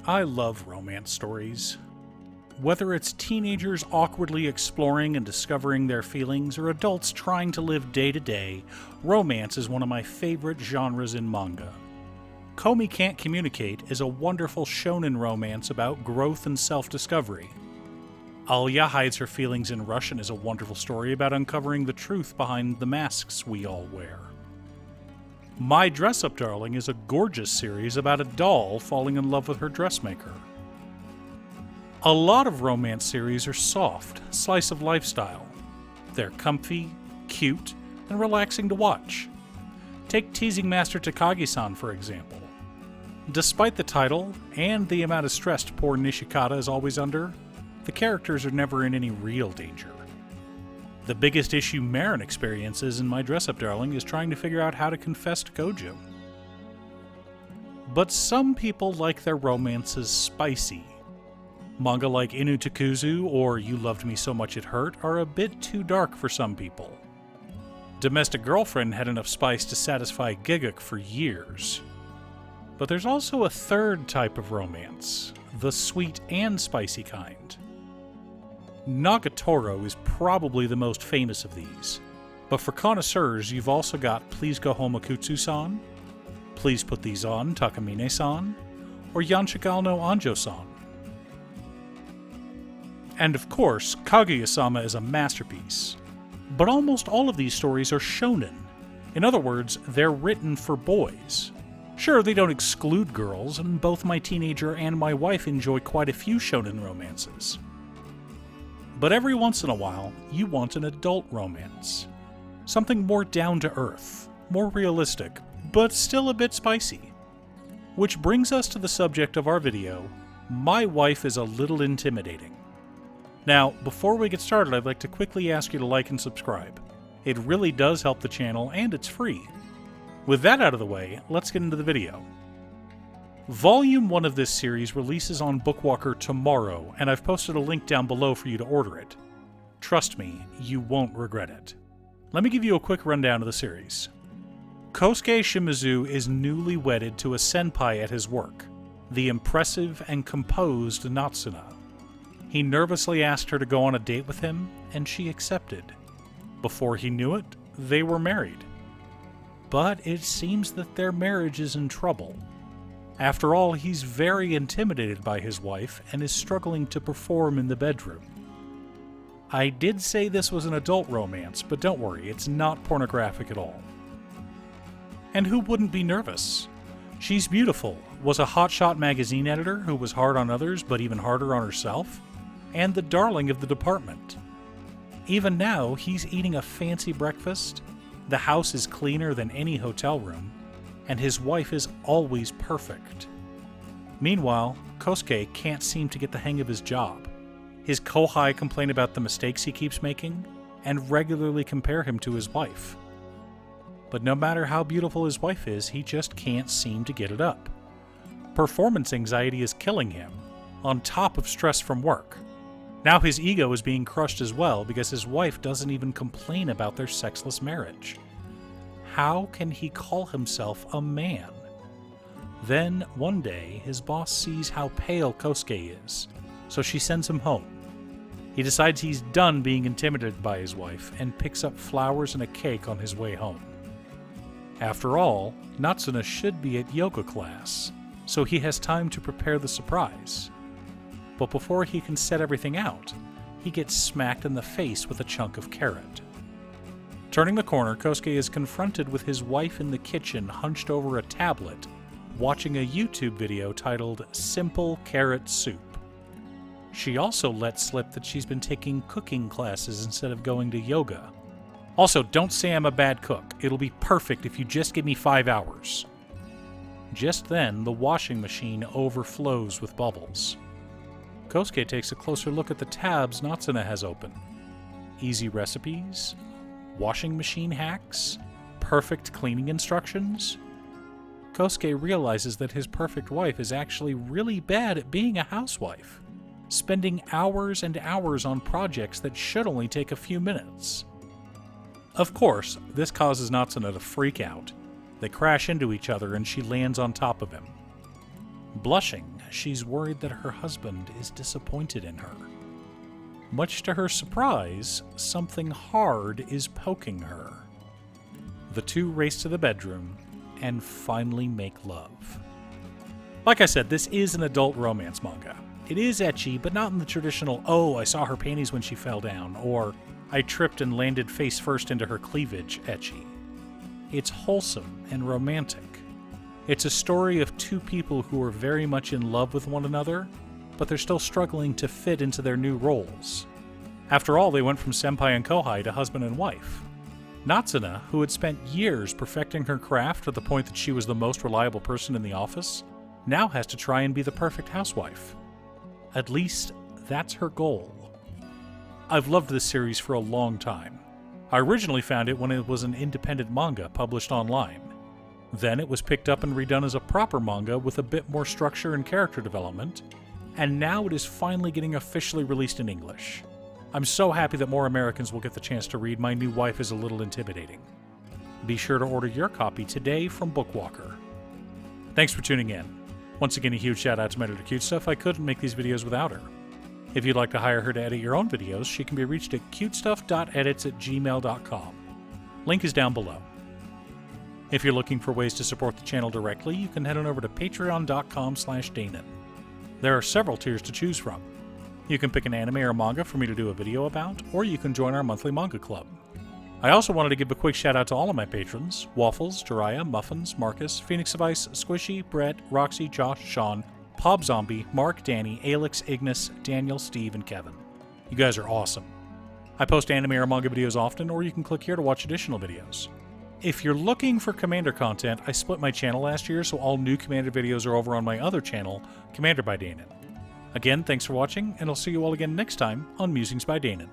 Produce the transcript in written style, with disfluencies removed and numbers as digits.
I love romance stories. Whether it's teenagers awkwardly exploring and discovering their feelings or adults trying to live day to day, romance is one of my favorite genres in manga. Komi Can't Communicate is a wonderful shonen romance about growth and self-discovery. Alya Hides Her Feelings in Russian is a wonderful story about uncovering the truth behind the masks we all wear. My Dress Up Darling is a gorgeous series about a doll falling in love with her dressmaker. A lot of romance series are soft, slice of lifestyle. They're comfy, cute, and relaxing to watch. Take Teasing Master Takagi-san, for example. Despite the title, and the amount of stress poor Nishikata is always under, the characters are never in any real danger. The biggest issue Marin experiences in My Dress Up Darling is trying to figure out how to confess to Gojo. But some people like their romances spicy. Manga like Inu Takuzu or You Loved Me So Much It Hurt are a bit too dark for some people. Domestic Girlfriend had enough spice to satisfy Giguk for years. But there's also a third type of romance, the sweet and spicy kind. Nagatoro is probably the most famous of these, but for connoisseurs you've also got Please Go Home Akutsu-san, Please Put These On Takamine-san, or Yanchigal no Anjo-san. And of course, Kaguya-sama is a masterpiece. But almost all of these stories are shonen. In other words, they're written for boys. Sure, they don't exclude girls, and both my teenager and my wife enjoy quite a few shonen romances. But every once in a while, you want an adult romance. Something more down-to-earth, more realistic, but still a bit spicy. Which brings us to the subject of our video, My Wife is a Little Intimidating. Now, before we get started, I'd like to quickly ask you to like and subscribe. It really does help the channel, and it's free. With that out of the way, let's get into the video. Volume 1 of this series releases on Bookwalker tomorrow, and I've posted a link down below for you to order it. Trust me, you won't regret it. Let me give you a quick rundown of the series. Kosuke Shimizu is newly wedded to a senpai at his work, the impressive and composed Natsuna. He nervously asked her to go on a date with him, and she accepted. Before he knew it, they were married. But it seems that their marriage is in trouble. After all, he's very intimidated by his wife and is struggling to perform in the bedroom. I did say this was an adult romance, but don't worry, it's not pornographic at all. And who wouldn't be nervous? She's beautiful, was a hotshot magazine editor who was hard on others but even harder on herself, and the darling of the department. Even now, he's eating a fancy breakfast, the house is cleaner than any hotel room, and his wife is always perfect. Meanwhile, Kosuke can't seem to get the hang of his job. His kohai complain about the mistakes he keeps making, and regularly compare him to his wife. But no matter how beautiful his wife is, he just can't seem to get it up. Performance anxiety is killing him, on top of stress from work. Now his ego is being crushed as well because his wife doesn't even complain about their sexless marriage. How can he call himself a man? Then, one day, his boss sees how pale Kosuke is, so she sends him home. He decides he's done being intimidated by his wife and picks up flowers and a cake on his way home. After all, Natsuna should be at yoga class, so he has time to prepare the surprise. But before he can set everything out, he gets smacked in the face with a chunk of carrot. Turning the corner, Kosuke is confronted with his wife in the kitchen hunched over a tablet, watching a YouTube video titled Simple Carrot Soup. She also let slip that she's been taking cooking classes instead of going to yoga. Also, don't say I'm a bad cook. It'll be perfect if you just give me 5 hours. Just then, the washing machine overflows with bubbles. Kosuke takes a closer look at the tabs Natsuna has open. Easy recipes? Washing machine hacks? Perfect cleaning instructions? Kosuke realizes that his perfect wife is actually really bad at being a housewife, spending hours and hours on projects that should only take a few minutes. Of course, this causes Natsuna to freak out. They crash into each other and she lands on top of him. Blushing, she's worried that her husband is disappointed in her. Much to her surprise, something hard is poking her. The two race to the bedroom and finally make love. Like I said, this is an adult romance manga. It is ecchi, but not in the traditional, oh, I saw her panties when she fell down, or I tripped and landed face first into her cleavage ecchi. It's wholesome and romantic. It's a story of two people who are very much in love with one another, but they're still struggling to fit into their new roles. After all, they went from senpai and kohai to husband and wife. Natsuna, who had spent years perfecting her craft to the point that she was the most reliable person in the office, now has to try and be the perfect housewife. At least, that's her goal. I've loved this series for a long time. I originally found it when it was an independent manga published online. Then it was picked up and redone as a proper manga with a bit more structure and character development, and now it is finally getting officially released in English. I'm so happy that more Americans will get the chance to read My New Wife Is a Little Intimidating. Be sure to order your copy today from Bookwalker. Thanks for tuning in. Once again, a huge shout out to my editor Cute Stuff. I couldn't make these videos without her. If you'd like to hire her to edit your own videos, she can be reached at cutestuff.edits@gmail.com. Link is down below. If you're looking for ways to support the channel directly, you can head on over to patreon.com/Danon. There are several tiers to choose from. You can pick an anime or manga for me to do a video about, or you can join our monthly manga club. I also wanted to give a quick shout out to all of my patrons: Waffles, Jiraiya, Muffins, Marcus, Phoenix of Ice, Squishy, Brett, Roxy, Josh, Sean, Pob Zombie, Mark, Danny, Alex, Ignis, Daniel, Steve, and Kevin. You guys are awesome. I post anime or manga videos often, or you can click here to watch additional videos. If you're looking for Commander content, I split my channel last year, so all new Commander videos are over on my other channel, Commander by Danon. Again, thanks for watching, and I'll see you all again next time on Musings by Danon.